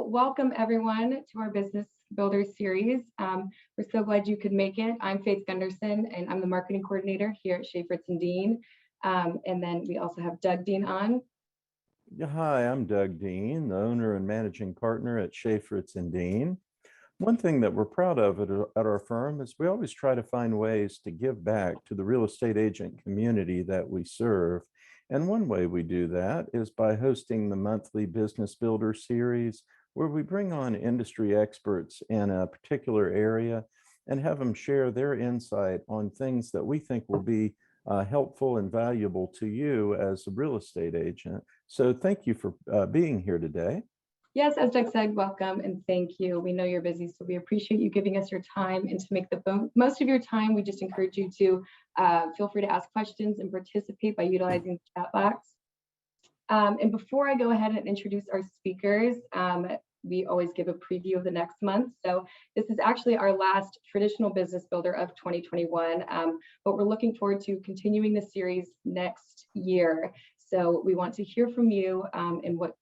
welcome everyone to our Business Builder series. We're so glad you could make it. I'm Faith Gunderson, and I'm the marketing coordinator here at Schaefer Dean. And then we also have Doug Dean on. Hi, I'm Doug Dean, the owner and managing partner at Schaefer Dean. One thing that we're proud of at our firm is we always try to find ways to give back to the real estate agent community that we serve. And one way we do that is by hosting the monthly Business Builder series, where we bring on industry experts in a particular area and have them share their insight on things that we think will be helpful and valuable to you as a real estate agent. So thank you for being here today. Yes, as Doug said, welcome and thank you. We know you're busy, so we appreciate you giving us your time. And to make the most of your time, we just encourage you to feel free to ask questions and participate by utilizing the chat box. And before I go ahead and introduce our speakers, we always give a preview of the next month. So this is actually our last traditional Business Builder of 2021, but we're looking forward to continuing the series next year. So we want to hear from you and what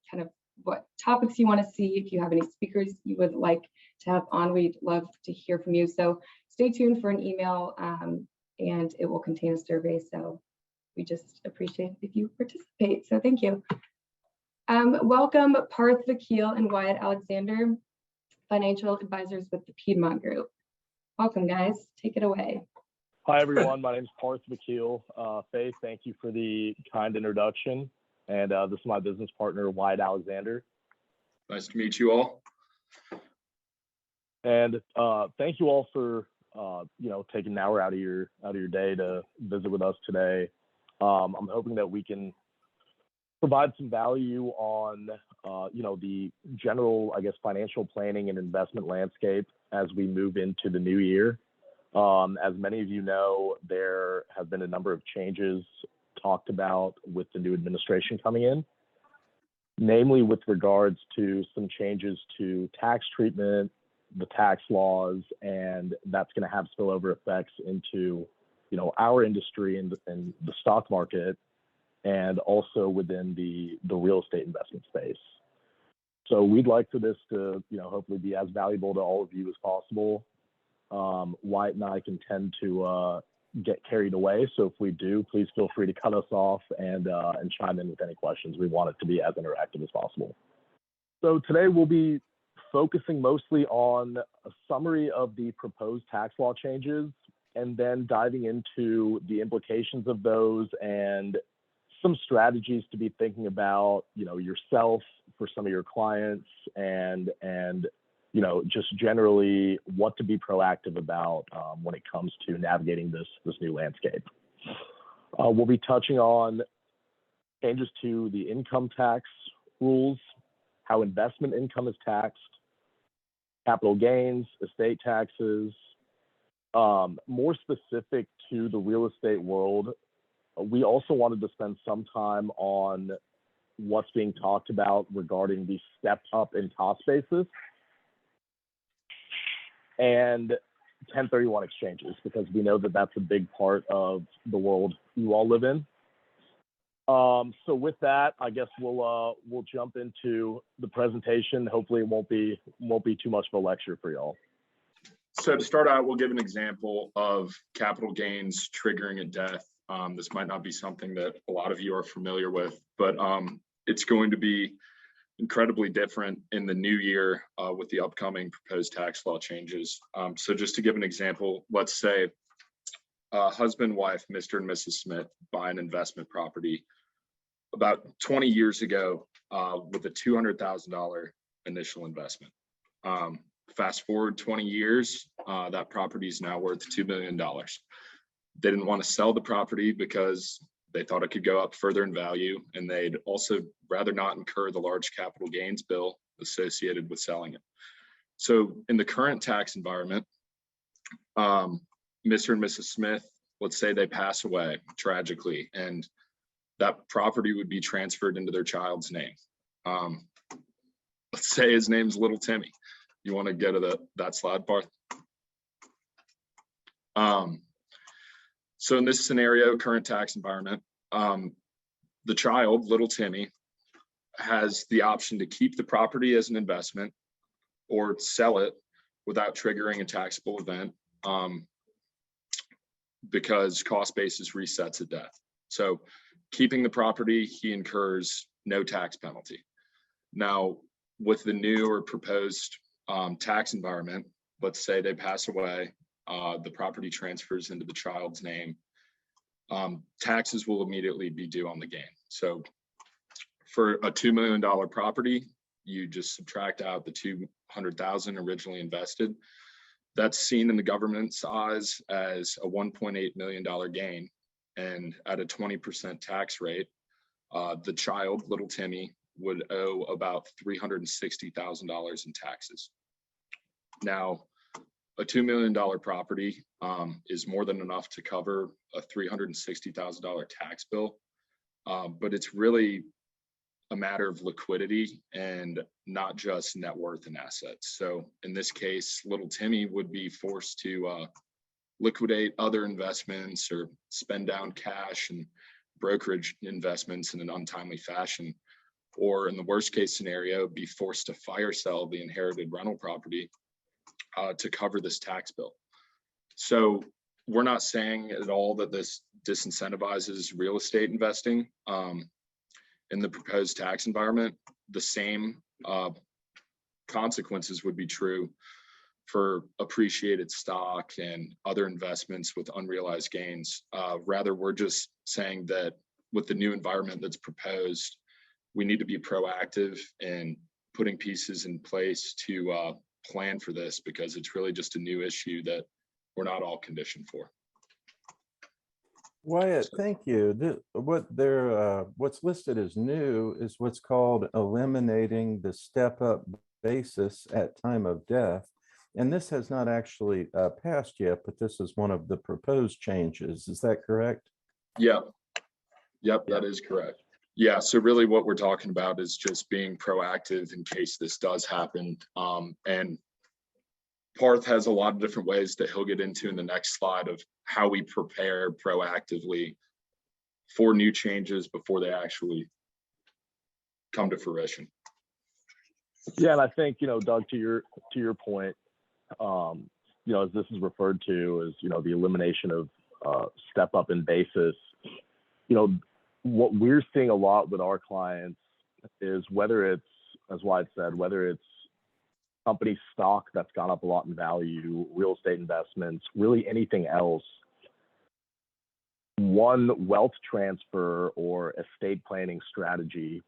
topics you want to see. If you have any speakers you would like to have on, we'd love to hear from you. So stay tuned for an email and it will contain a survey. So we just appreciate if you participate. So thank you. Welcome Parth Vakil and Wyatt Alexander, financial advisors with the Piedmont Group. Welcome guys, take it away. Hi everyone, my name is Parth Vakil. Faith, thank you for the kind introduction. And this is my business partner, Wyatt Alexander. Nice to meet you all. And thank you all for taking an hour out of your day to visit with us today. I'm hoping that we can provide some value on the general, financial planning and investment landscape as we move into the new year. As many of you know, there have been a number of changes talked about with the new administration coming in, namely with regards to some changes to tax treatment, the tax laws, and that's going to have spillover effects into our industry and the stock market, and also within the real estate investment space. So we'd like for this to hopefully be as valuable to all of you as possible. Wyatt and I can tend to get carried away, so if we do, please feel free to cut us off and chime in with any questions. We want it to be as interactive as possible. So today we'll be focusing mostly on a summary of the proposed tax law changes, and then diving into the implications of those and some strategies to be thinking about, yourself, for some of your clients, and just generally what to be proactive about when it comes to navigating this new landscape. We'll be touching on changes to the income tax rules, how investment income is taxed, capital gains, estate taxes. More specific to the real estate world, we also wanted to spend some time on what's being talked about regarding the step up in cost basis and 1031 exchanges, because we know that that's a big part of the world you all live in. So with that, I guess we'll jump into the presentation. Hopefully it won't be too much of a lecture for y'all. So to start out, we'll give an example of capital gains triggering a death. This might not be something that a lot of you are familiar with, but it's going to be incredibly different in the new year with the upcoming proposed tax law changes. So just to give an example, let's say husband, wife, Mr. and Mrs. Smith buy an investment property about 20 years ago with a $200,000 initial investment. Fast forward 20 years, that property is now worth $2 million. They didn't want to sell the property because they thought it could go up further in value, and they'd also rather not incur the large capital gains bill associated with selling it. So in the current tax environment, Mr. and Mrs. Smith, let's say they pass away tragically, and that property would be transferred into their child's name. Let's say his name's Little Timmy. You want to go to that slide, Parth? So in this scenario, current tax environment, the child, Little Timmy, has the option to keep the property as an investment or sell it without triggering a taxable event, because cost basis resets at death. So keeping the property, he incurs no tax penalty. Now, with the new or proposed tax environment, let's say they pass away, the property transfers into the child's name, taxes will immediately be due on the gain. So for a $2 million property, you just subtract out the $200,000 originally invested. That's seen in the government's eyes as a $1.8 million gain. And at a 20% tax rate, the child, little Timmy, would owe about $360,000 in taxes. Now, a $2 million property is more than enough to cover a $360,000 tax bill, but it's really a matter of liquidity and not just net worth and assets. So in this case, little Timmy would be forced to liquidate other investments or spend down cash and brokerage investments in an untimely fashion, or in the worst case scenario, be forced to fire sell the inherited rental property to cover this tax bill. So we're not saying at all that this disincentivizes real estate investing. In the proposed tax environment, the same consequences would be true for appreciated stock and other investments with unrealized gains. Rather, we're just saying that with the new environment that's proposed, we need to be proactive in putting pieces in place to plan for this, because it's really just a new issue that we're not all conditioned for. Wyatt, thank you. What's listed as new is what's called eliminating the step-up basis at time of death. And this has not actually passed yet, but this is one of the proposed changes. Is that correct? Yep, that is correct. Yeah, so really what we're talking about is just being proactive in case this does happen. And Parth has a lot of different ways that he'll get into in the next slide of how we prepare proactively for new changes before they actually come to fruition. Yeah, and I think, Doug, to your point, as this is referred to as, the elimination of step up in basis, what we're seeing a lot with our clients is whether it's, as Wyatt said, whether it's company stock that's gone up a lot in value, real estate investments, really anything else, one wealth transfer or estate planning strategy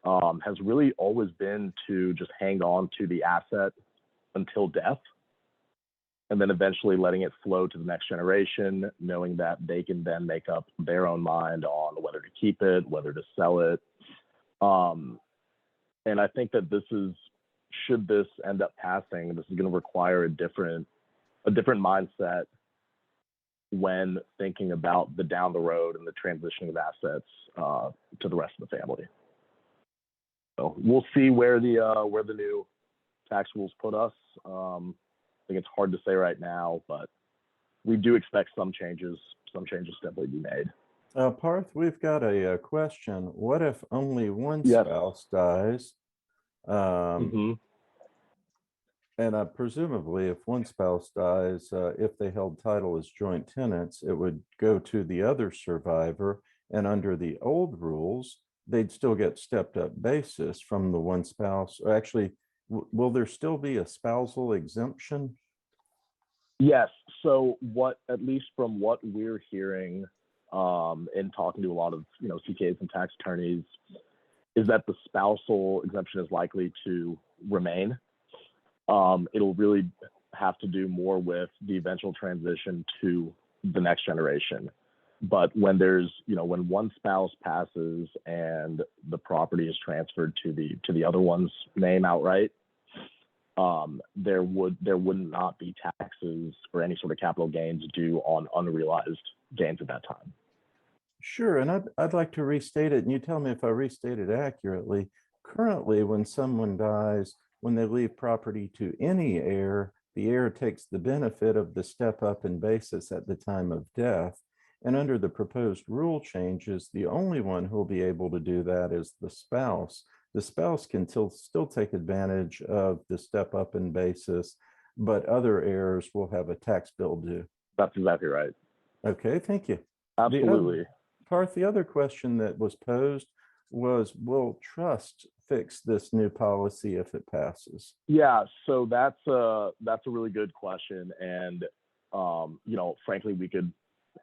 has really always been to just hang on to the asset until death, and then eventually letting it flow to the next generation, knowing that they can then make up their own mind on whether to keep it, whether to sell it. And I think that should this end up passing, this is going to require a different mindset when thinking about the down the road and the transitioning of assets to the rest of the family. So we'll see where the new tax rules put us. I think it's hard to say right now, but we do expect some changes definitely be made. Parth, we've got a question. What if only one spouse dies? And presumably, if one spouse dies, if they held title as joint tenants, it would go to the other survivor. And under the old rules, they'd still get stepped up basis from the one spouse. Or actually, will there still be a spousal exemption? Yes. So at least from what we're hearing in talking to a lot of CPAs and tax attorneys, is that the spousal exemption is likely to remain. It'll really have to do more with the eventual transition to the next generation. But when when one spouse passes and the property is transferred to the other one's name outright, there would not be taxes or any sort of capital gains due on unrealized gains at that time. Sure, and I'd like to restate it, and you tell me if I restate it accurately. Currently, when someone dies, when they leave property to any heir, the heir takes the benefit of the step up in basis at the time of death. And under the proposed rule changes, the only one who will be able to do that is the spouse. the spouse can still take advantage of the step up in basis, but other heirs will have a tax bill due. That's exactly right. Okay, thank you. Absolutely. Parth, the other question that was posed was, will trust fix this new policy if it passes? Yeah, so that's a really good question, and frankly, we could,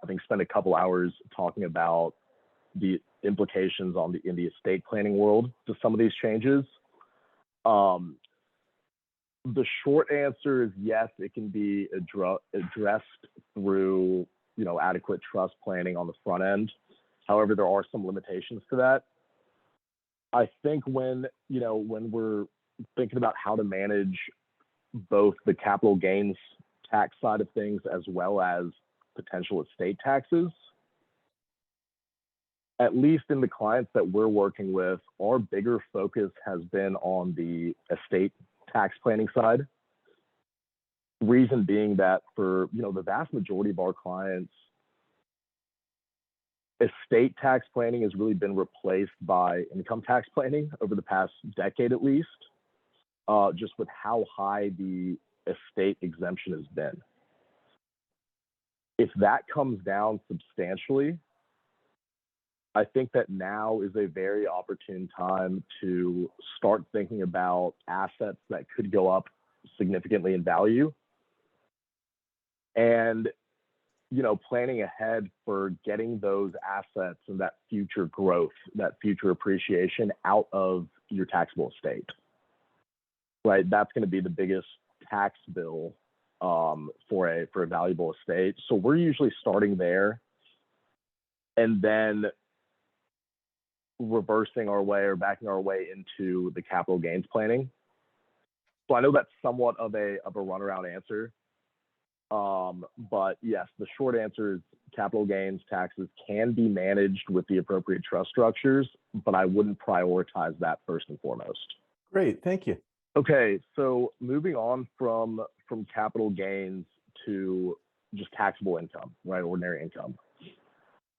I think, spend a couple hours talking about the implications in the estate planning world to some of these changes. The short answer is yes, it can be addressed through adequate trust planning on the front end. However, there are some limitations to that. I think when we're thinking about how to manage both the capital gains tax side of things as well as potential estate taxes, at least in the clients that we're working with, our bigger focus has been on the estate tax planning side. Reason being that for the vast majority of our clients, estate tax planning has really been replaced by income tax planning over the past decade at least, just with how high the estate exemption has been. If that comes down substantially, I think that now is a very opportune time to start thinking about assets that could go up significantly in value, and planning ahead for getting those assets and that future growth, that future appreciation out of your taxable estate. Right, that's going to be the biggest tax bill for a valuable estate. So we're usually starting there, and then reversing our way or backing our way into the capital gains planning. So I know that's somewhat of a runaround answer. But yes, the short answer is capital gains taxes can be managed with the appropriate trust structures, but I wouldn't prioritize that first and foremost. Great, thank you. Okay, so moving on from capital gains to just taxable income, right? Ordinary income.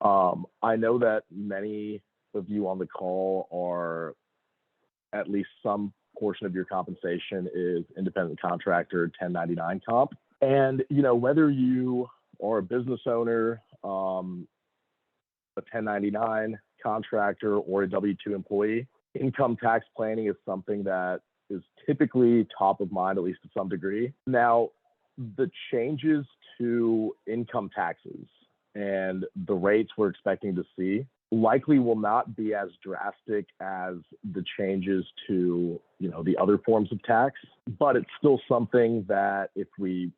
I know that many of you on the call are, at least some portion of your compensation is independent contractor 1099 comp. And whether you are a business owner, a 1099 contractor, or a W-2 employee, income tax planning is something that is typically top of mind, at least to some degree. Now, the changes to income taxes and the rates we're expecting to see likely will not be as drastic as the changes to the other forms of tax, but it's still something that if we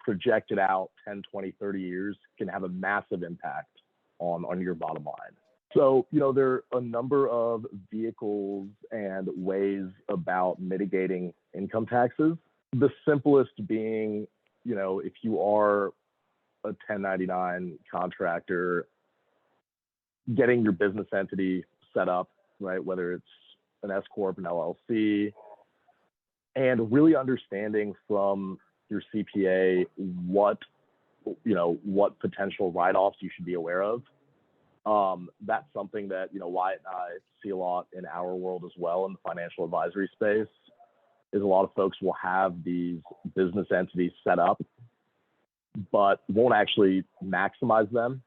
project it out 10, 20, 30 years can have a massive impact on your bottom line. So, there are a number of vehicles and ways about mitigating income taxes. The simplest being, if you are a 1099 contractor, getting your business entity set up, right? Whether it's an S Corp, an LLC, and really understanding from your CPA what potential write-offs you should be aware of. That's something that Wyatt and I see a lot in our world as well in the financial advisory space. Is a lot of folks will have these business entities set up, but won't actually maximize them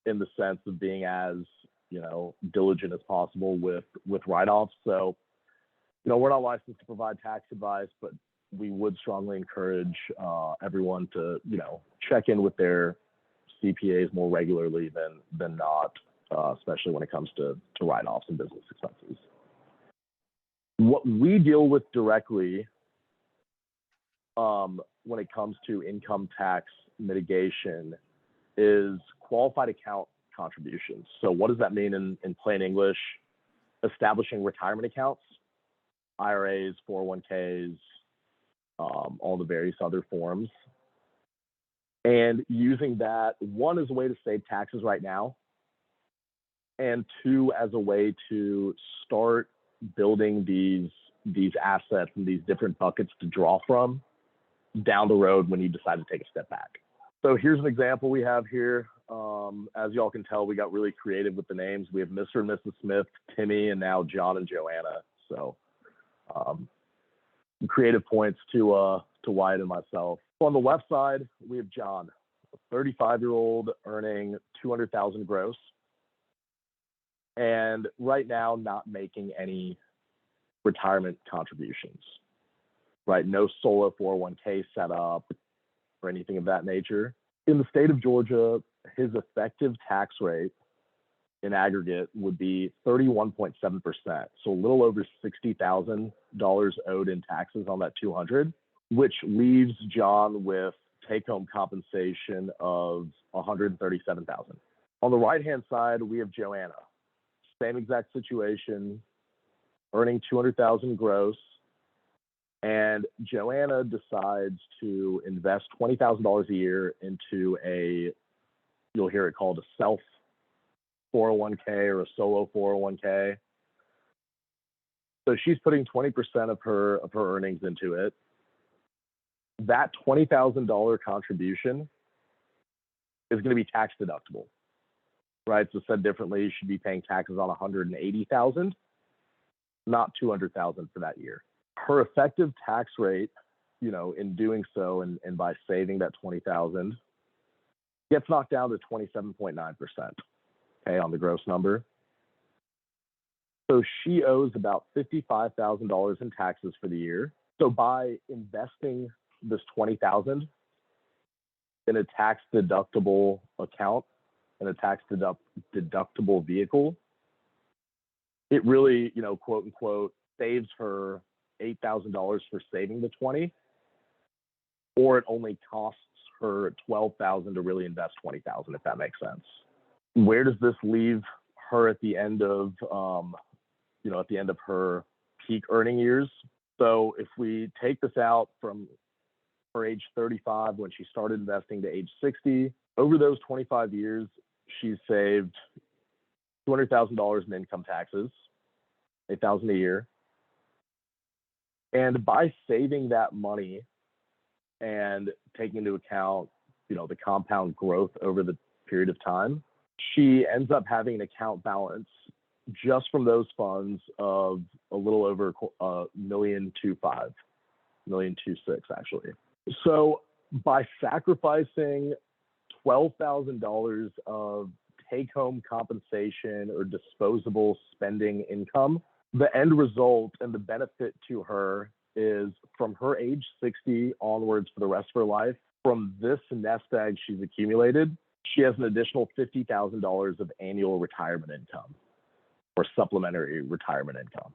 in the sense of being as diligent as possible with write-offs. So we're not licensed to provide tax advice, but we would strongly encourage everyone to check in with their CPAs more regularly than not, especially when it comes to write-offs and business expenses. What we deal with directly when it comes to income tax mitigation is qualified account contributions. So what does that mean in plain English? Establishing retirement accounts, IRAs, 401ks, all the various other forms. And using that, one, as a way to save taxes right now, and two, as a way to start building these assets and these different buckets to draw from down the road when you decide to take a step back. So here's an example we have here. As y'all can tell, we got really creative with the names. We have Mr. and Mrs. Smith, Timmy, and now John and Joanna. So creative points to Wyatt and myself. So on the left side, we have John, a 35-year-old earning $200,000 gross, and right now not making any retirement contributions, right? No solo 401k set up or anything of that nature. In the state of Georgia, his effective tax rate in aggregate would be 31.7%. So a little over $60,000 owed in taxes on that 200, which leaves John with take-home compensation of $137,000. On the right-hand side, we have Joanna. Same exact situation, earning $200,000 gross. And Joanna decides to invest $20,000 a year into you'll hear it called a self 401k or a solo 401k. So she's putting 20% of her earnings into it. That $20,000 contribution is going to be tax deductible, right? So said differently, you should be paying taxes on $180,000, not $200,000 for that year. Her effective tax rate, in doing so and by saving that $20,000, gets knocked down to 27.9%, okay, on the gross number. So she owes about $55,000 in taxes for the year. So by investing this $20,000 in a tax deductible account, in a tax deductible vehicle, it really, quote unquote, saves her $8,000 for saving the 20, or it only costs her $12,000 to really invest $20,000, if that makes sense. Where does this leave her at the end of, at the end of her peak earning years? So if we take this out from her age 35 when she started investing to age 60, over those 25 years, she's saved $200,000 in income taxes, $8,000 a year. And by saving that money and taking into account, the compound growth over the period of time, she ends up having an account balance just from those funds of a little over $1.25 million, $1.26 million actually. So by sacrificing $12,000 of take-home compensation or disposable spending income, the end result and the benefit to her is from her age 60 onwards for the rest of her life, from this nest egg she's accumulated, she has an additional $50,000 of annual retirement income or supplementary retirement income.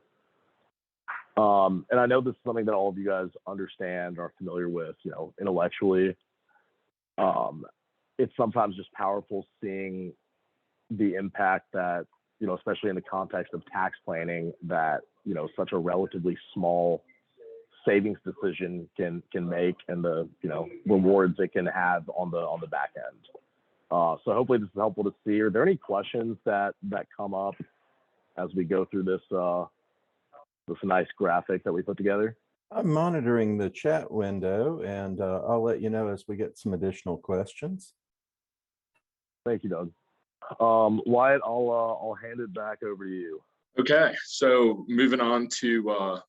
And I know this is something that all of you guys understand, are familiar with, intellectually. It's sometimes just powerful seeing the impact that, especially in the context of tax planning, that, such a relatively small savings decision can make, and the, rewards it can have on the back end. So hopefully this is helpful to see. Are there any questions that come up as we go through this nice graphic that we put together? I'm monitoring the chat window, and I'll let you know as we get some additional questions. Thank you, Doug. Wyatt, I'll hand it back over to you. Okay, so moving on to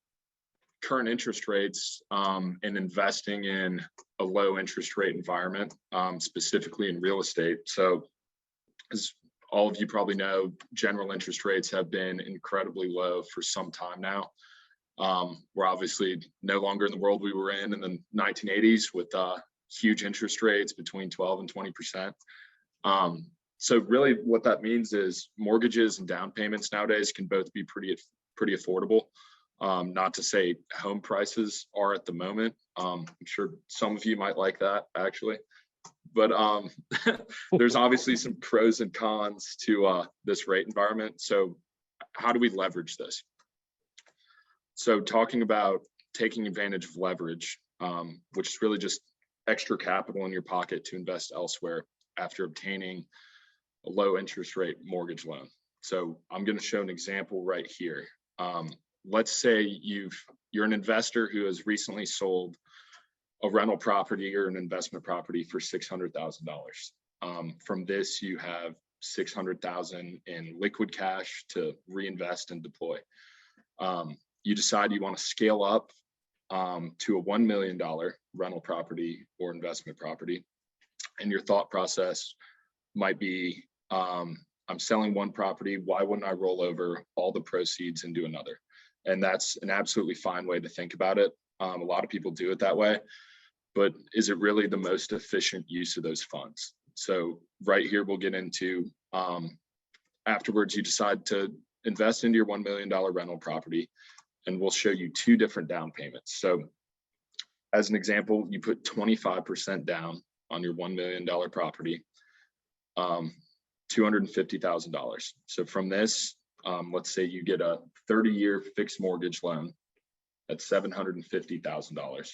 current interest rates and investing in a low interest rate environment, specifically in real estate. So as all of you probably know, general interest rates have been incredibly low for some time now. We're obviously no longer in the world we were in the 1980s with huge interest rates between 12 and 20%. So really what that means is mortgages and down payments nowadays can both be pretty affordable. Not to say home prices are at the moment. I'm sure some of you might like that actually, but there's obviously some pros and cons to this rate environment. So how do we leverage this? So talking about taking advantage of leverage, which is really just extra capital in your pocket to invest elsewhere after obtaining a low interest rate mortgage loan. So I'm going to show an example right here. Let's say you're an investor who has recently sold a rental property or an investment property for $600,000. From this, you have $600,000 in liquid cash to reinvest and deploy. you decide you want to scale up to a $1 million rental property or investment property. And your thought process might be, I'm selling one property. Why wouldn't I roll over all the proceeds and do another? And that's an absolutely fine way to think about it. A lot of people do it that way, but is it really the most efficient use of those funds? So right here, we'll get into, afterwards, you decide to invest into your $1 million rental property, and we'll show you two different down payments. So as an example, you put 25% down on your $1 million property, $250,000. So from this, let's say you get a 30-year fixed mortgage loan at $750,000,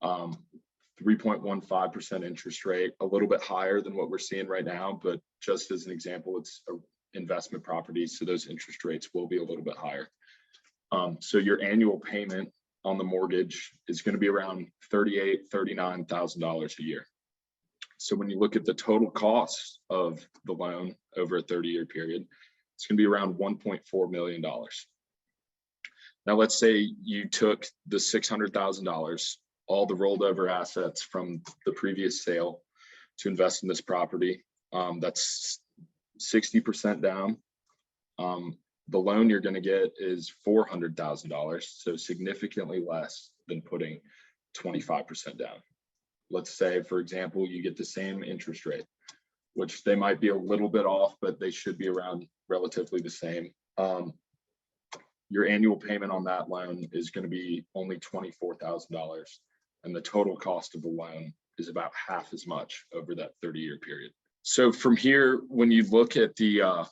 3.15% interest rate, a little bit higher than what we're seeing right now, but just as an example, it's an investment property, so those interest rates will be a little bit higher. So your annual payment on the mortgage is going to be around $39,000 a year. So when you look at the total cost of the loan over a 30-year period, it's going to be around $1.4 million. Now, let's say you took the $600,000, all the rolled over assets from the previous sale, to invest in this property. That's 60% down. The loan you're going to get is $400,000, so significantly less than putting 25% down. Let's say, for example, you get the same interest rate, which they might be a little bit off, but they should be around relatively the same. Your annual payment on that loan is going to be only $24,000, and the total cost of the loan is about half as much over that 30-year period. So from here, when you look at the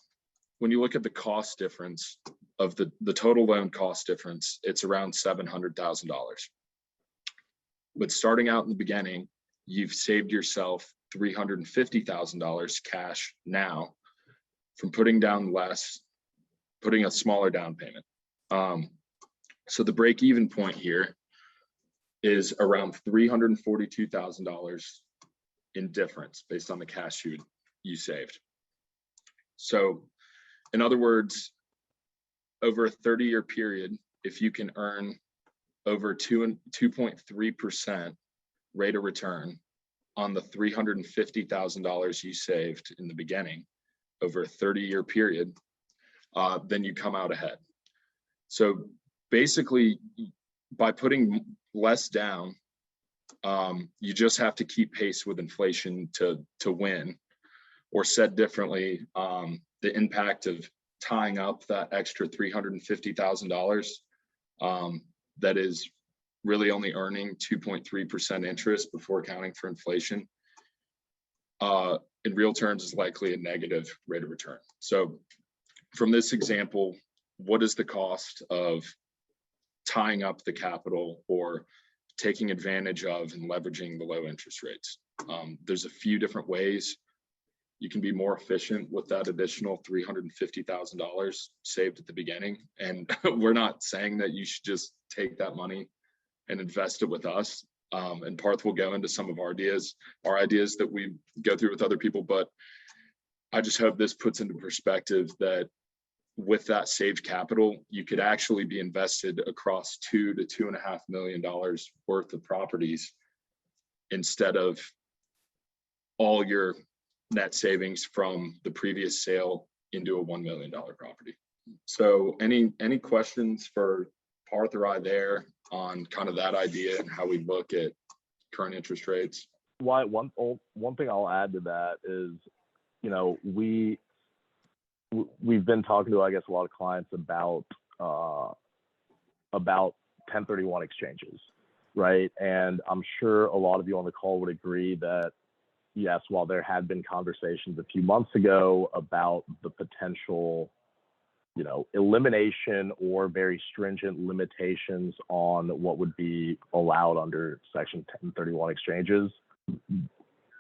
cost difference of the total loan cost difference, it's around $700,000. But starting out in the beginning, you've saved yourself $350,000 cash now from putting down less, putting a smaller down payment. So the break-even point here is around $342,000 in difference based on the cash you saved. So in other words, over a 30-year period, if you can earn over 2.3% rate of return on the $350,000 you saved in the beginning over a 30-year period, then you come out ahead. So basically, by putting less down, you just have to keep pace with inflation to win. Or said differently, the impact of tying up that extra $350,000 that is really only earning 2.3% interest before accounting for inflation, in real terms is likely a negative rate of return. So from this example, what is the cost of tying up the capital or taking advantage of and leveraging the low interest rates? There's a few different ways you can be more efficient with that additional $350,000 saved at the beginning. And we're not saying that you should just take that money and invest it with us. And Parth will go into some of our ideas that we go through with other people. But I just hope this puts into perspective that with that saved capital, you could actually be invested across $2 to $2.5 million worth of properties instead of all your net savings from the previous sale into a $1 million property. So any questions for Parth or I there on kind of that idea and how we look at current interest rates? One thing I'll add to that is, we've been talking to, I guess, a lot of clients about 1031 exchanges, right? And I'm sure a lot of you on the call would agree that, yes, while there had been conversations a few months ago about the potential, elimination or very stringent limitations on what would be allowed under Section 1031 exchanges,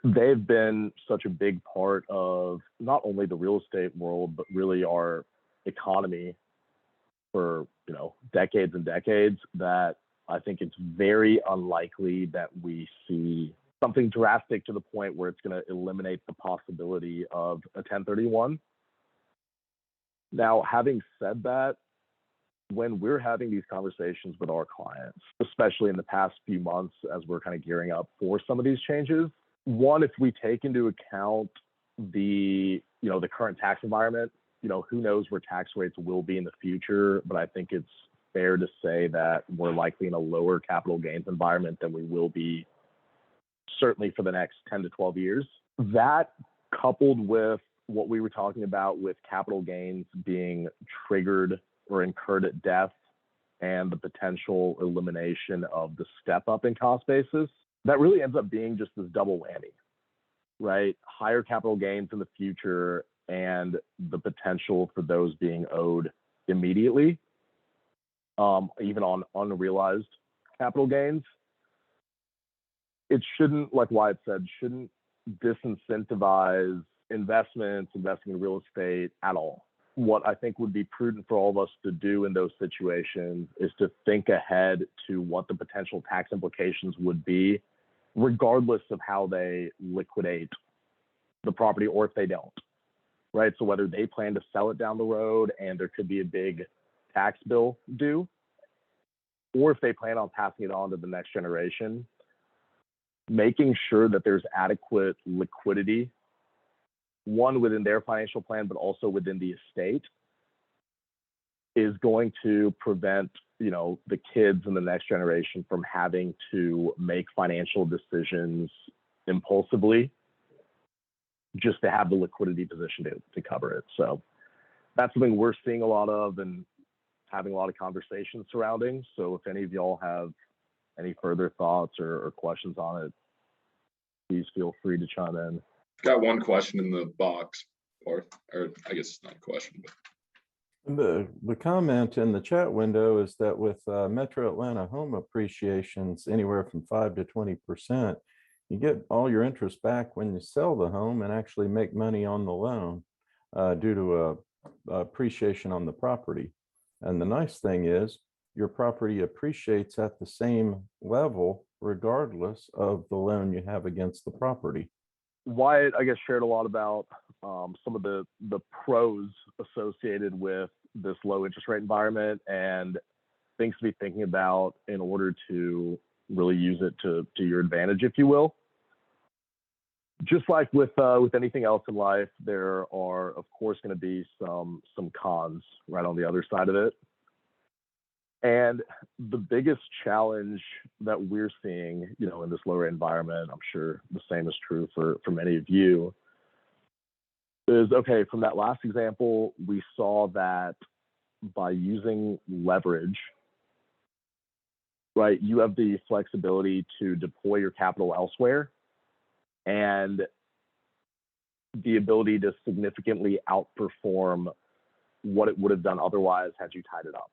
they've been such a big part of not only the real estate world, but really our economy for, decades and decades, that I think it's very unlikely that we see something drastic to the point where it's going to eliminate the possibility of a 1031. Now, having said that, when we're having these conversations with our clients, especially in the past few months as we're kind of gearing up for some of these changes, one, if we take into account the current tax environment, who knows where tax rates will be in the future, but I think it's fair to say that we're likely in a lower capital gains environment than we will be certainly for the next 10 to 12 years. That coupled with what we were talking about with capital gains being triggered or incurred at death and the potential elimination of the step up in cost basis, that really ends up being just this double whammy, right? Higher capital gains in the future and the potential for those being owed immediately, even on unrealized capital gains. It shouldn't, like Wyatt said, shouldn't disincentivize investing in real estate at all. What I think would be prudent for all of us to do in those situations is to think ahead to what the potential tax implications would be, regardless of how they liquidate the property or if they don't, right? So whether they plan to sell it down the road and there could be a big tax bill due, or if they plan on passing it on to the next generation, making sure that there's adequate liquidity, one within their financial plan, but also within the estate, is going to prevent, the kids in the next generation from having to make financial decisions impulsively just to have the liquidity position to cover it. So that's something we're seeing a lot of and having a lot of conversations surrounding. So if any of y'all have any further thoughts or questions on it, please feel free to chime in. Got one question in the box, or I guess it's not a question, but The comment in the chat window is that with Metro Atlanta home appreciations anywhere from 5 to 20%, you get all your interest back when you sell the home and actually make money on the loan due to appreciation on the property. And the nice thing is your property appreciates at the same level regardless of the loan you have against the property. Wyatt, I guess, shared a lot about some of the pros associated with this low interest rate environment and things to be thinking about in order to really use it to your advantage, if you will. Just like with anything else in life, there are, of course, going to be some cons right on the other side of it. And the biggest challenge that we're seeing, in this lower environment, I'm sure the same is true for many of you, is, okay, from that last example, we saw that by using leverage, right, you have the flexibility to deploy your capital elsewhere and the ability to significantly outperform what it would have done otherwise had you tied it up.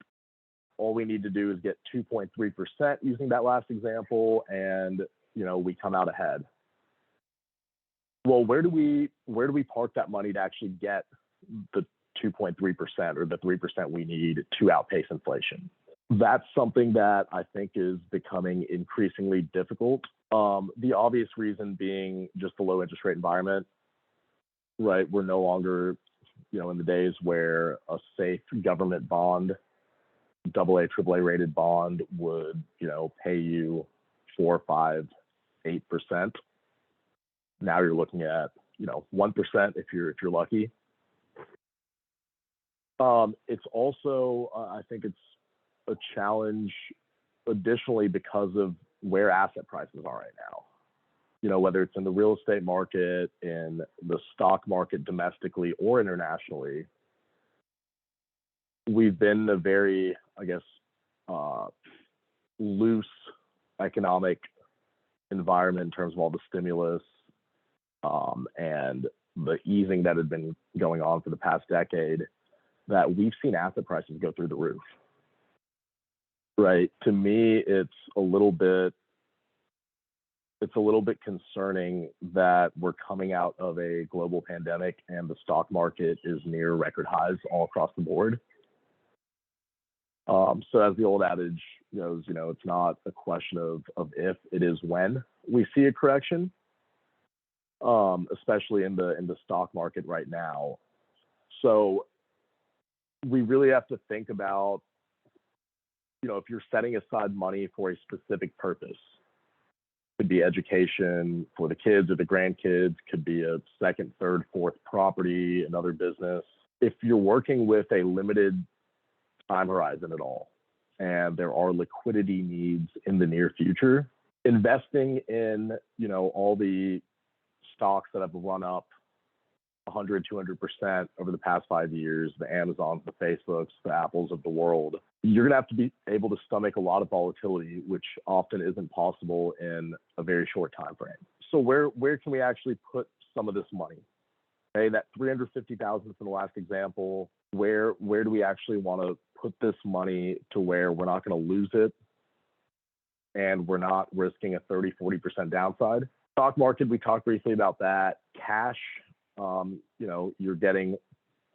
All we need to do is get 2.3% using that last example, and we come out ahead. Well, where do we park that money to actually get the 2.3% or the 3% we need to outpace inflation? That's something that I think is becoming increasingly difficult. The obvious reason being just the low interest rate environment, right? We're no longer, in the days where a safe government bond, AA, AAA rated bond would, pay you 4, 5, 8%. Now you're looking at, 1% if you're lucky. It's also, I think it's a challenge additionally because of where asset prices are right now. Whether it's in the real estate market, in the stock market domestically or internationally, we've been in a very, I guess, loose economic environment in terms of all the stimulus and the easing that had been going on for the past decade, that we've seen asset prices go through the roof. Right. To me, it's a little bit concerning that we're coming out of a global pandemic and the stock market is near record highs all across the board. So as the old adage goes, it's not a question of if, it is when we see a correction, especially in the stock market right now. So we really have to think about if you're setting aside money for a specific purpose, could be education for the kids or the grandkids, could be a second, third, fourth property, another business. If you're working with a limited time horizon at all, and there are liquidity needs in the near future, investing in, all the stocks that have run up 100, 200% over the past 5 years, the Amazons, the Facebooks, the Apples of the world, you're going to have to be able to stomach a lot of volatility, which often isn't possible in a very short time frame. So where can we actually put some of this money? Okay, that 350,000 from the last example, where do we actually want to put this money to where we're not going to lose it and we're not risking a 30, 40% downside? Stock market, we talked briefly about that. Cash, you're getting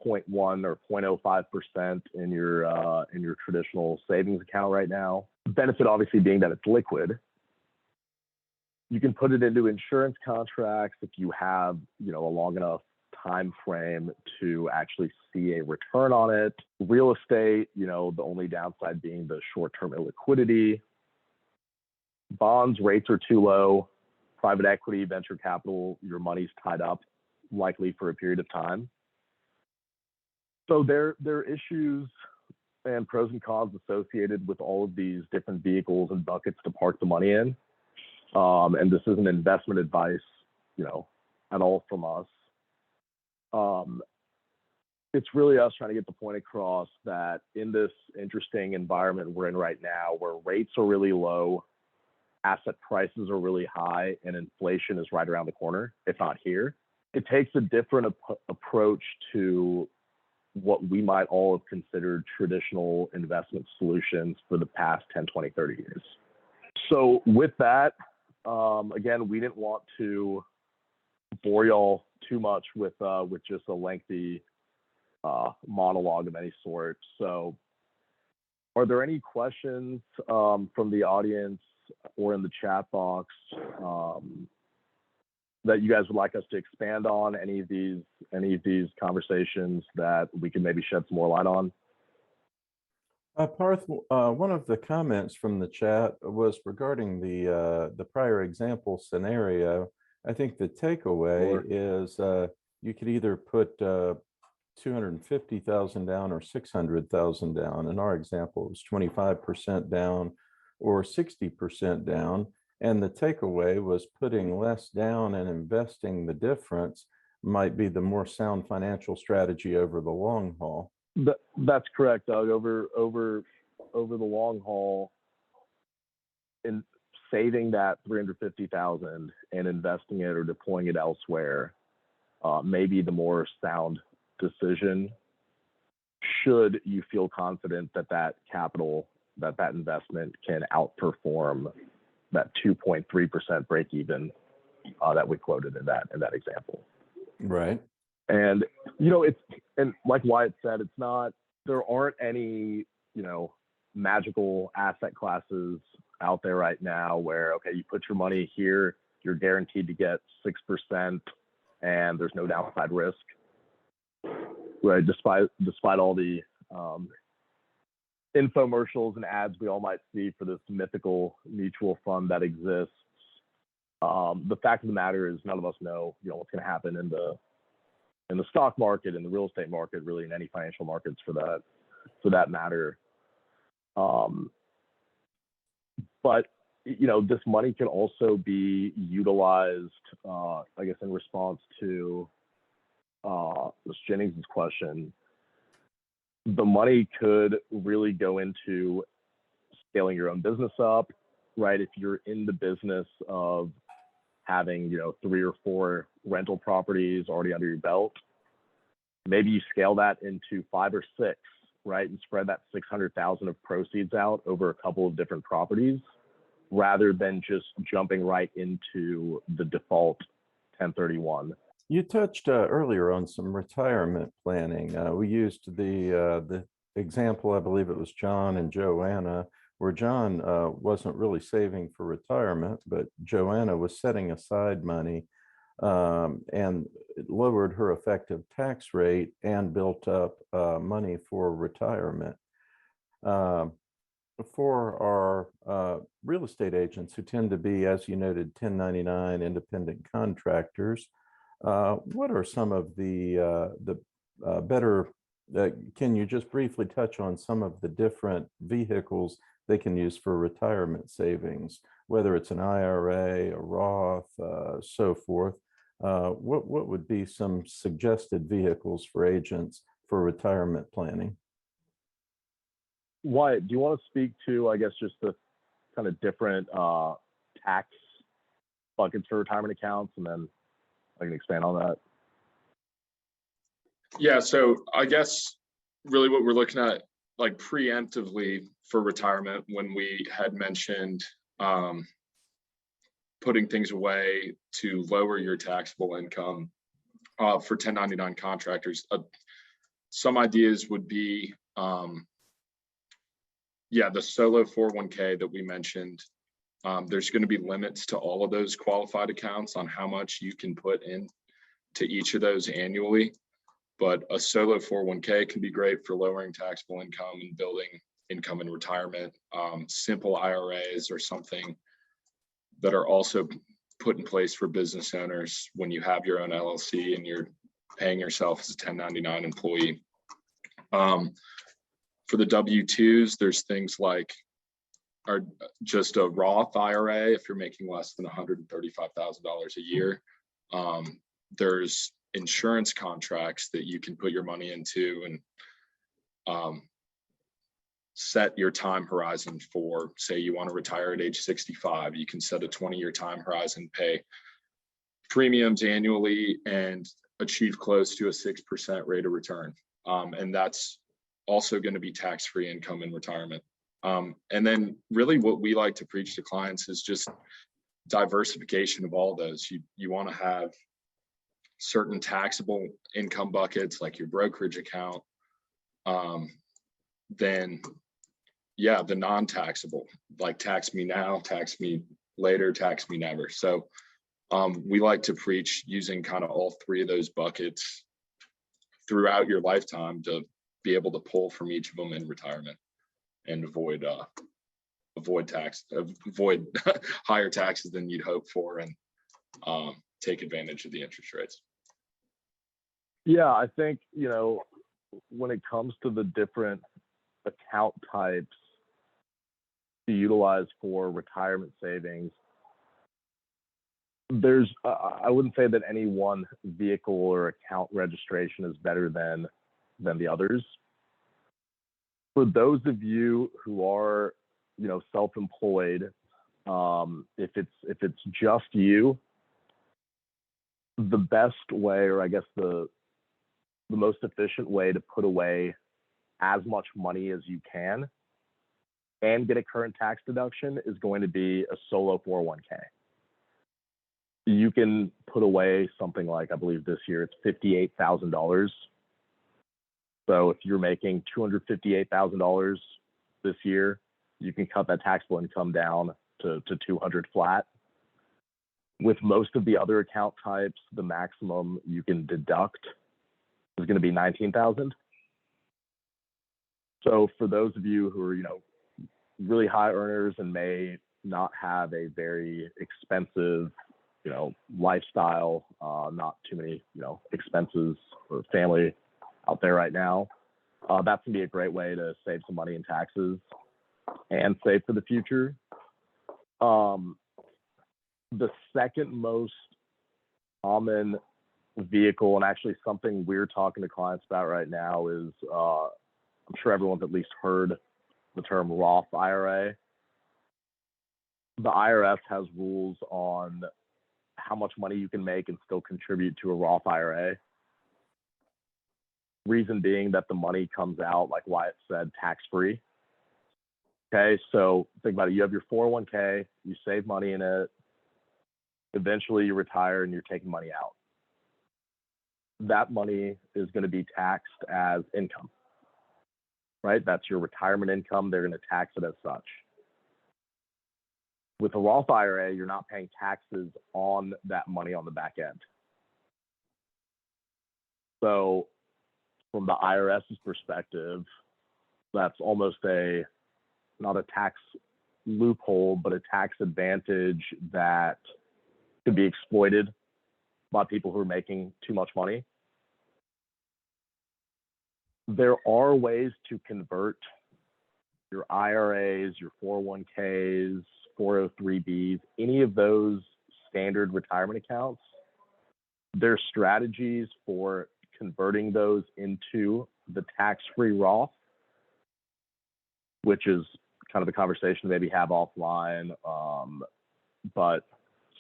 0.1 or 0.05% in your traditional savings account right now. The benefit obviously being that it's liquid. You can put it into insurance contracts if you have, a long enough time frame to actually see a return on it. Real estate, the only downside being the short-term illiquidity. Bonds, rates are too low. Private equity, venture capital, your money's tied up likely for a period of time. So there are issues and pros and cons associated with all of these different vehicles and buckets to park the money in. And this isn't investment advice, at all from us. It's really us trying to get the point across that in this interesting environment we're in right now, where rates are really low, asset prices are really high, and inflation is right around the corner, if not here, it takes a different approach to what we might all have considered traditional investment solutions for the past 10, 20, 30 years. So with that, again, we didn't want to bore y'all too much with just a lengthy monologue of any sort. So are there any questions from the audience or in the chat box that you guys would like us to expand on? Any of these conversations that we can maybe shed some more light on? Parth, one of the comments from the chat was regarding the prior example scenario. I think the takeaway is you could either put 250,000 down or 600,000 down. In our example, it was 25% down or 60% down. And the takeaway was putting less down and investing the difference might be the more sound financial strategy over the long haul. That's correct, Doug. Over the long haul, in saving that 350,000 and investing it or deploying it elsewhere, may be the more sound decision. Should you feel confident that capital, that investment can outperform that 2.3% break even that we quoted in that example. Right. And and like Wyatt said, there aren't any magical asset classes out there right now where, okay, you put your money here, you're guaranteed to get 6% and there's no downside risk. Right, despite all the infomercials and ads we all might see for this mythical mutual fund that exists, the fact of the matter is none of us know, what's going to happen in the stock market, in the real estate market, really in any financial markets for that matter. But this money can also be utilized, I guess, in response to Ms. Jennings' question. The money could really go into scaling your own business up, right? If you're in the business of having, 3 or 4 rental properties already under your belt, maybe you scale that into 5 or 6, right? And spread that 600,000 of proceeds out over a couple of different properties, rather than just jumping right into the default 1031. You touched earlier on some retirement planning. We used the example, I believe it was John and Joanna, where John wasn't really saving for retirement, but Joanna was setting aside money and it lowered her effective tax rate and built up money for retirement. For our real estate agents who tend to be, as you noted, 1099 independent contractors, what are some of the better, can you just briefly touch on some of the different vehicles they can use for retirement savings, whether it's an IRA, a Roth, so forth? What would be some suggested vehicles for agents for retirement planning? Wyatt, do you want to speak to, I guess, just the kind of different tax buckets for retirement accounts, and then I can expand on that? Yeah, so I guess really what we're looking at, like preemptively for retirement, when we had mentioned putting things away to lower your taxable income for 1099 contractors, some ideas would be, the solo 401k that we mentioned. There's going to be limits to all of those qualified accounts on how much you can put in to each of those annually. But a solo 401k can be great for lowering taxable income and building income in retirement. Simple IRAs or something that are also put in place for business owners when you have your own LLC and you're paying yourself as a 1099 employee. For the W-2s, there's things like just a Roth IRA if you're making less than $135,000 a year. There's insurance contracts that you can put your money into and set your time horizon for. Say you want to retire at age 65, you can set a 20-year time horizon, pay premiums annually, and achieve close to a 6% rate of return. And that's also going to be tax-free income in retirement. And then really what we like to preach to clients is just diversification of all those. You want to have certain taxable income buckets like your brokerage account, then the non-taxable, like tax me now, tax me later, tax me never. So we like to preach using kind of all three of those buckets throughout your lifetime to be able to pull from each of them in retirement and avoid higher taxes than you'd hope for, and take advantage of the interest rates. Yeah, I think, when it comes to the different account types to utilize for retirement savings, I wouldn't say that any one vehicle or account registration is better than the others. For those of you who are, self-employed, if it's just you, the best way, or I guess the most efficient way to put away as much money as you can and get a current tax deduction is going to be a solo 401k. You can put away something like, I believe this year it's $58,000. So if you're making $258,000 this year, you can cut that taxable income down to 200 flat. With most of the other account types, the maximum you can deduct is going to be $19,000. So for those of you who are, really high earners and may not have a very expensive, lifestyle, not too many, expenses for family out there right now, that's gonna be a great way to save some money in taxes and save for the future. The second most common vehicle, and actually something we're talking to clients about right now, is I'm sure everyone's at least heard the term Roth IRA. The IRS has rules on how much money you can make and still contribute to a Roth IRA. Reason being that the money comes out, like Wyatt said, tax-free. Okay, so think about it. You have your 401k, you save money in it, eventually you retire and you're taking money out. That money is going to be taxed as income, right? That's your retirement income. They're going to tax it as such. With a Roth IRA, you're not paying taxes on that money on the back end. So from the IRS's perspective, that's almost a a tax loophole, but a tax advantage that could be exploited by people who are making too much money. There are ways to convert your IRAs, your 401ks, 403bs, any of those standard retirement accounts. There are strategies for converting those into the tax-free Roth, which is kind of a conversation to maybe have offline, but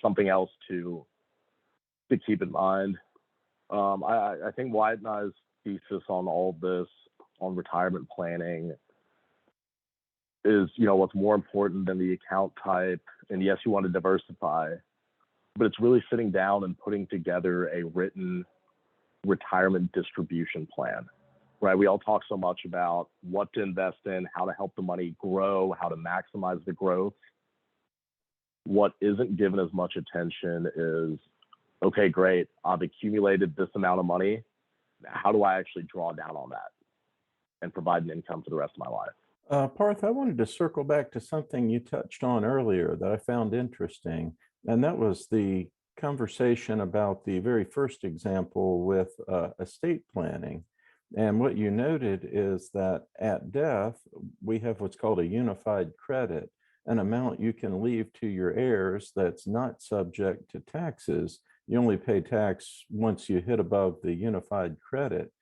something else to keep in mind. I think Wyatt and I's thesis on all of this, on retirement planning, is, what's more important than the account type. And yes, you want to diversify, but it's really sitting down and putting together a written retirement distribution plan, right? We all talk so much about what to invest in, how to help the money grow, how to maximize the growth. What isn't given as much attention is, okay, great, I've accumulated this amount of money. How do I actually draw down on that and provide an income for the rest of my life? Parth, I wanted to circle back to something you touched on earlier that I found interesting, and that was the conversation about the very first example with estate planning. And what you noted is that at death, we have what's called a unified credit, an amount you can leave to your heirs that's not subject to taxes. You only pay tax once you hit above the unified credit.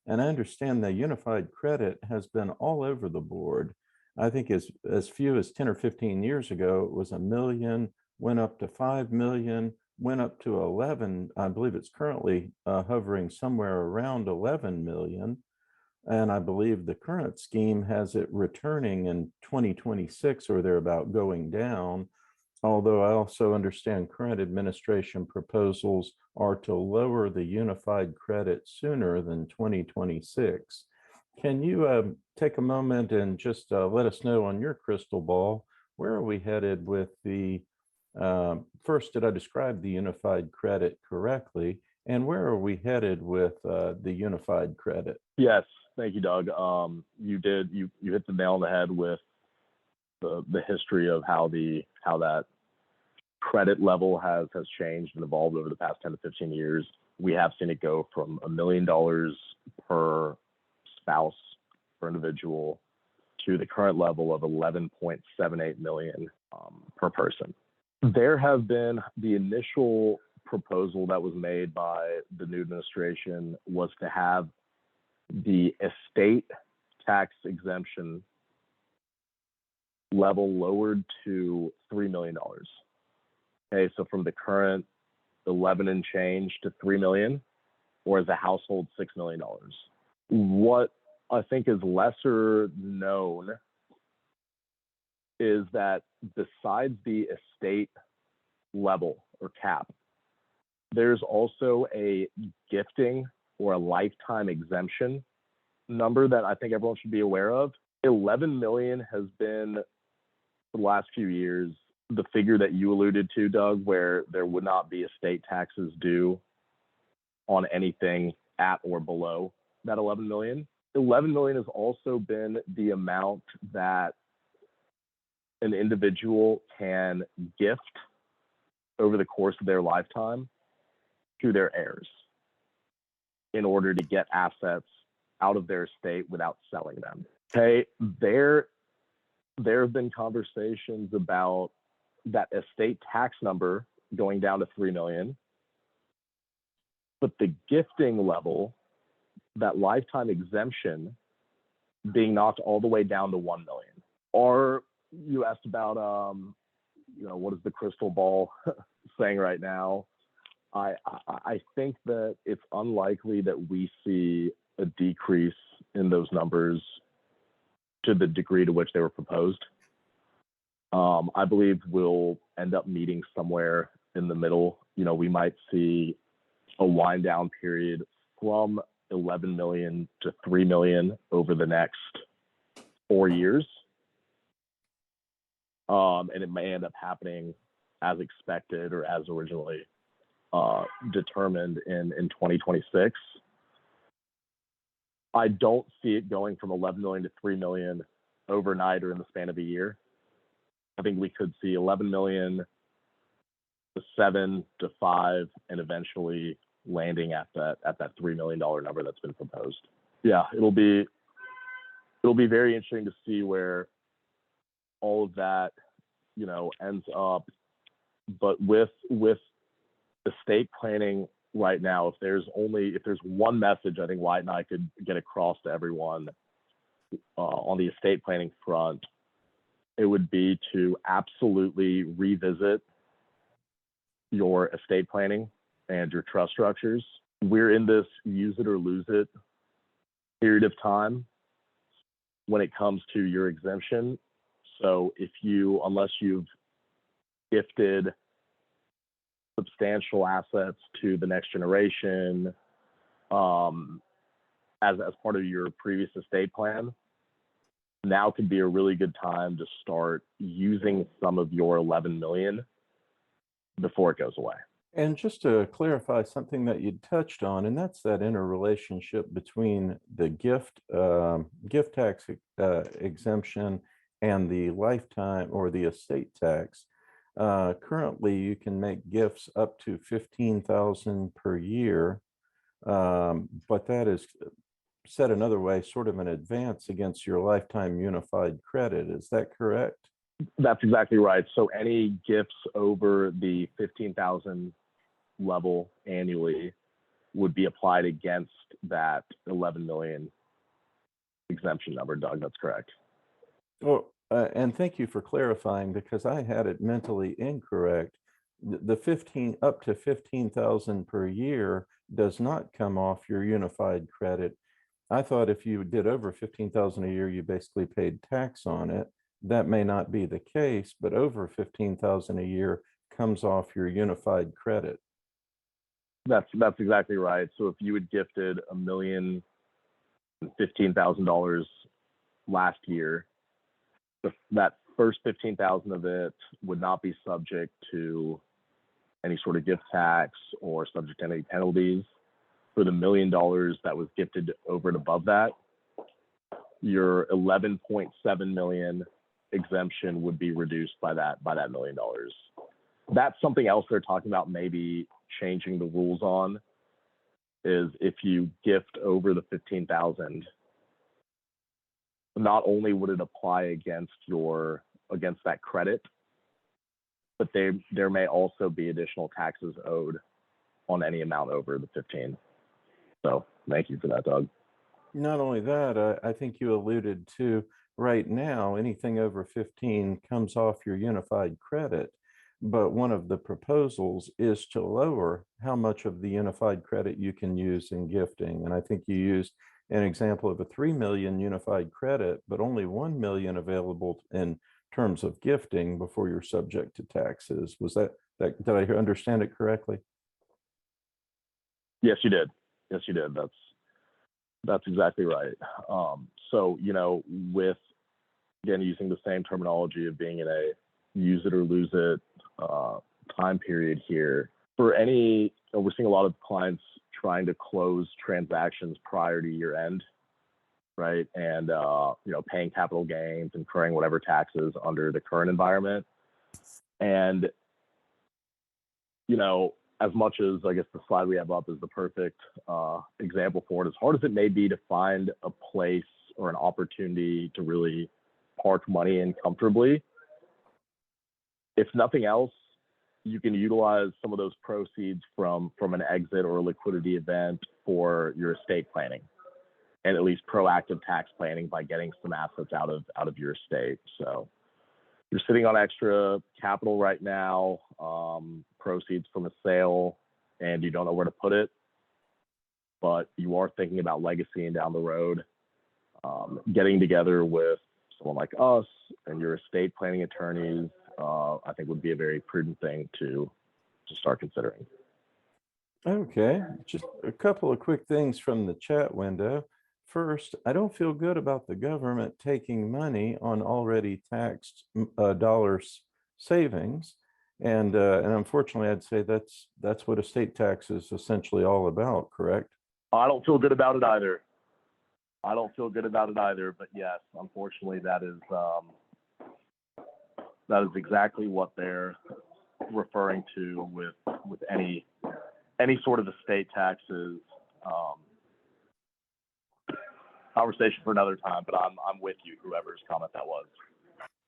And I understand the unified credit has been all over the board. I think as few as 10 or 15 years ago, it was $1 million, went up to 5 million, went up to 11. I believe it's currently hovering somewhere around 11 million. And I believe the current scheme has it returning in 2026 or thereabout, going down. Although I also understand current administration proposals are to lower the unified credit sooner than 2026. Can you take a moment and just let us know on your crystal ball, where are we headed with the, first, did I describe the unified credit correctly? And where are we headed with the unified credit? Yes, thank you, Doug. You hit the nail on the head with the history of how that credit level has changed and evolved over the past 10 to 15 years. We have seen it go from $1 million per spouse, per individual, to the current level of 11.78 million per person. There have been, the initial proposal that was made by the new administration was to have the estate tax exemption level lowered to $3 million. Okay, so from the current 11 and change to 3 million, or as a household, $6 million. What I think is lesser known is that besides the estate level or cap, there's also a gifting or a lifetime exemption number that I think everyone should be aware of. 11 million has been, for the last few years, the figure that you alluded to, Doug, where there would not be estate taxes due on anything at or below that 11 million. 11 million has also been the amount that an individual can gift over the course of their lifetime to their heirs in order to get assets out of their estate without selling them. Okay, there have been conversations about that estate tax number going down to 3 million, but the gifting level, that lifetime exemption, being knocked all the way down to 1 million. Or you asked about, what is the crystal ball saying right now? I think that it's unlikely that we see a decrease in those numbers to the degree to which they were proposed. I believe we'll end up meeting somewhere in the middle. We might see a wind down period from 11 million to 3 million over the next 4 years. And it may end up happening as expected or as originally determined in 2026. I don't see it going from 11 million to 3 million overnight or in the span of a year. I think we could see 11 million to 7 to 5, and eventually landing at that $3 million number that's been proposed. Yeah, it'll be very interesting to see where all of that, ends up. But with estate planning right now, if there's one message I think Wyatt and I could get across to everyone on the estate planning front, it would be to absolutely revisit your estate planning and your trust structures. We're in this use it or lose it period of time when it comes to your exemption. So unless you've gifted substantial assets to the next generation as part of your previous estate plan, now could be a really good time to start using some of your 11 million before it goes away. And just to clarify something that you touched on, and that's that interrelationship between the gift tax exemption and the lifetime or the estate tax. Currently, you can make gifts up to $15,000 per year, but that is, said another way, sort of an advance against your lifetime unified credit. Is that correct? That's exactly right. So any gifts over the 15,000 level annually would be applied against that 11 million exemption number, Doug. That's correct. Well, and thank you for clarifying, because I had it mentally incorrect. The 15 up to 15,000 per year does not come off your unified credit. I thought if you did over 15,000 a year, you basically paid tax on it. That may not be the case, but over 15,000 a year comes off your unified credit. That's exactly right. So if you had gifted $1,015,000 last year, that first 15,000 of it would not be subject to any sort of gift tax or subject to any penalties. For the $1 million that was gifted over and above that, your 11.7 million exemption would be reduced by that $1 million. That's something else they're talking about maybe changing the rules on, is if you gift over the 15,000, not only would it apply against that credit, but there may also be additional taxes owed on any amount over the 15. So thank you for that, Doug. Not only that, I think you alluded to right now, anything over 15 comes off your unified credit. But one of the proposals is to lower how much of the unified credit you can use in gifting. And I think you used an example of a 3 million unified credit, but only 1 million available in terms of gifting before you're subject to taxes. Was that did I understand it correctly? Yes, you did. Yes, you did. That's exactly right. So, with, again, using the same terminology of being in a use it or lose it time period here, we're seeing a lot of clients trying to close transactions prior to year end, right? And, paying capital gains, incurring whatever taxes under the current environment. And, as much as I guess the slide we have up is the perfect example for it, as hard as it may be to find a place or an opportunity to really park money in comfortably, if nothing else, you can utilize some of those proceeds from an exit or a liquidity event for your estate planning, and at least proactive tax planning by getting some assets out of your estate. So you're sitting on extra capital right now, proceeds from a sale, and you don't know where to put it, but you are thinking about legacy and down the road. Getting together with someone like us and your estate planning attorneys, I think would be a very prudent thing to start considering. Okay, just a couple of quick things from the chat window. First, I don't feel good about the government taking money on already taxed dollars savings. And unfortunately, I'd say that's what estate tax is essentially all about, correct? I don't feel good about it either. I don't feel good about it either, but yes, unfortunately, that is exactly what they're referring to with any sort of estate taxes. Conversation for another time, but I'm with you, whoever's comment that was.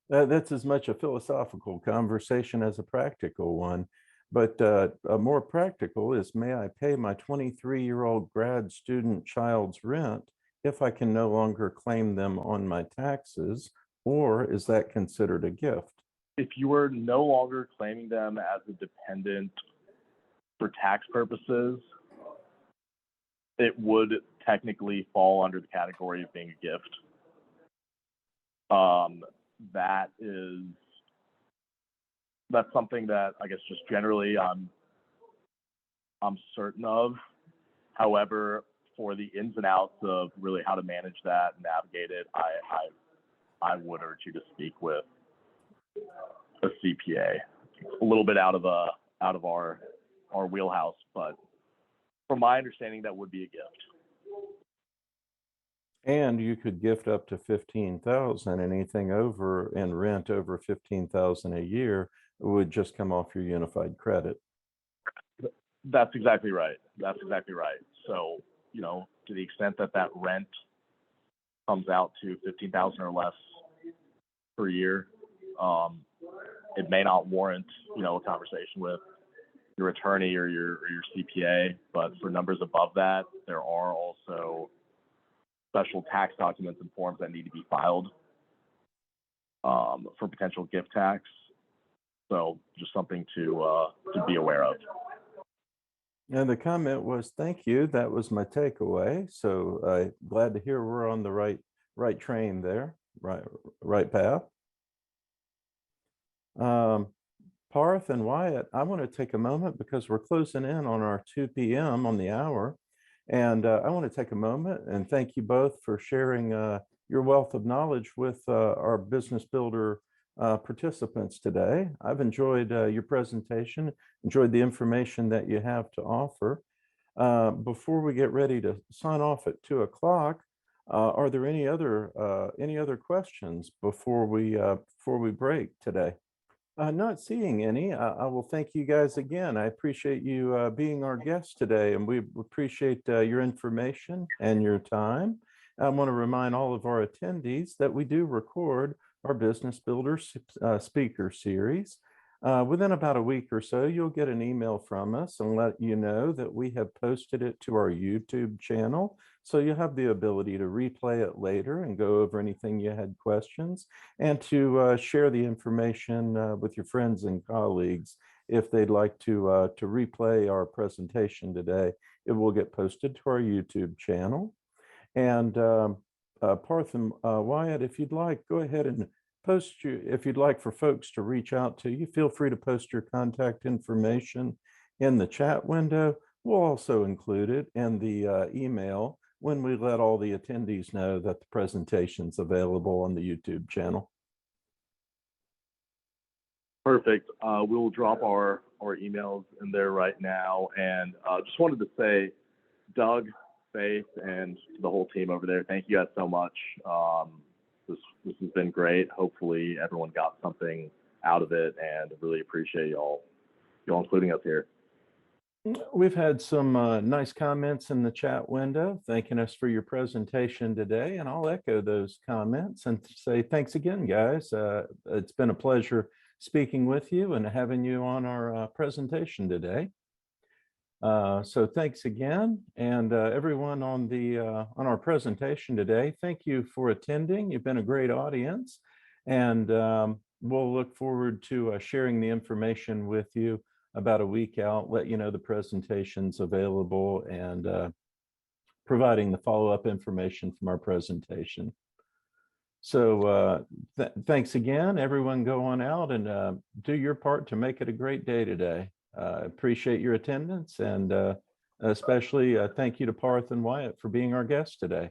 That's as much a philosophical conversation as a practical one. But a more practical is, may I pay my 23-year-old grad student child's rent if I can no longer claim them on my taxes, or is that considered a gift? If you were no longer claiming them as a dependent for tax purposes, it would technically fall under the category of being a gift. That's something that I guess just generally I'm certain of. However, for the ins and outs of really how to manage that and navigate it, I would urge you to speak with a CPA. A little bit out of our wheelhouse, but from my understanding, that would be a gift. And you could gift up to $15,000. Anything over in rent over $15,000 a year would just come off your unified credit. That's exactly right. So, to the extent that rent comes out to $15,000 or less per year, it may not warrant, a conversation with your attorney or your CPA. But for numbers above that, there are also special tax documents and forms that need to be filed for potential gift tax. So just something to be aware of. And the comment was, thank you. That was my takeaway. So glad to hear we're on the right train there, right path. Parth and Wyatt, I want to take a moment because we're closing in on our 2 p.m. on the hour. And I want to take a moment and thank you both for sharing your wealth of knowledge with our business builder participants today. I've enjoyed your presentation, enjoyed the information that you have to offer. Before we get ready to sign off at 2 o'clock, are there any other questions before we break today? Not seeing any. I will thank you guys again. I appreciate you being our guest today, and we appreciate your information and your time. I want to remind all of our attendees that we do record our Business Builder speaker series. Within about a week or so, you'll get an email from us and let you know that we have posted it to our YouTube channel. So you'll have the ability to replay it later and go over anything you had questions, and to share the information with your friends and colleagues. If they'd like to replay our presentation today, it will get posted to our YouTube channel. And Parth and Wyatt, if you'd like, go ahead and if you'd like for folks to reach out to you, feel free to post your contact information in the chat window. We'll also include it in the email when we let all the attendees know that the presentation's available on the YouTube channel. Perfect. We'll drop our emails in there right now. And just wanted to say, Doug, Faith, and the whole team over there, thank you guys so much. This has been great. Hopefully everyone got something out of it, and really appreciate y'all including us here. We've had some nice comments in the chat window thanking us for your presentation today, and I'll echo those comments and say thanks again, guys. It's been a pleasure speaking with you and having you on our presentation today. So thanks again, and everyone on our presentation today, thank you for attending. You've been a great audience, and we'll look forward to sharing the information with you about a week out, let you know the presentation's available, and providing the follow-up information from our presentation. So thanks again. Everyone go on out and do your part to make it a great day today. Appreciate your attendance, and especially thank you to Parth and Wyatt for being our guests today.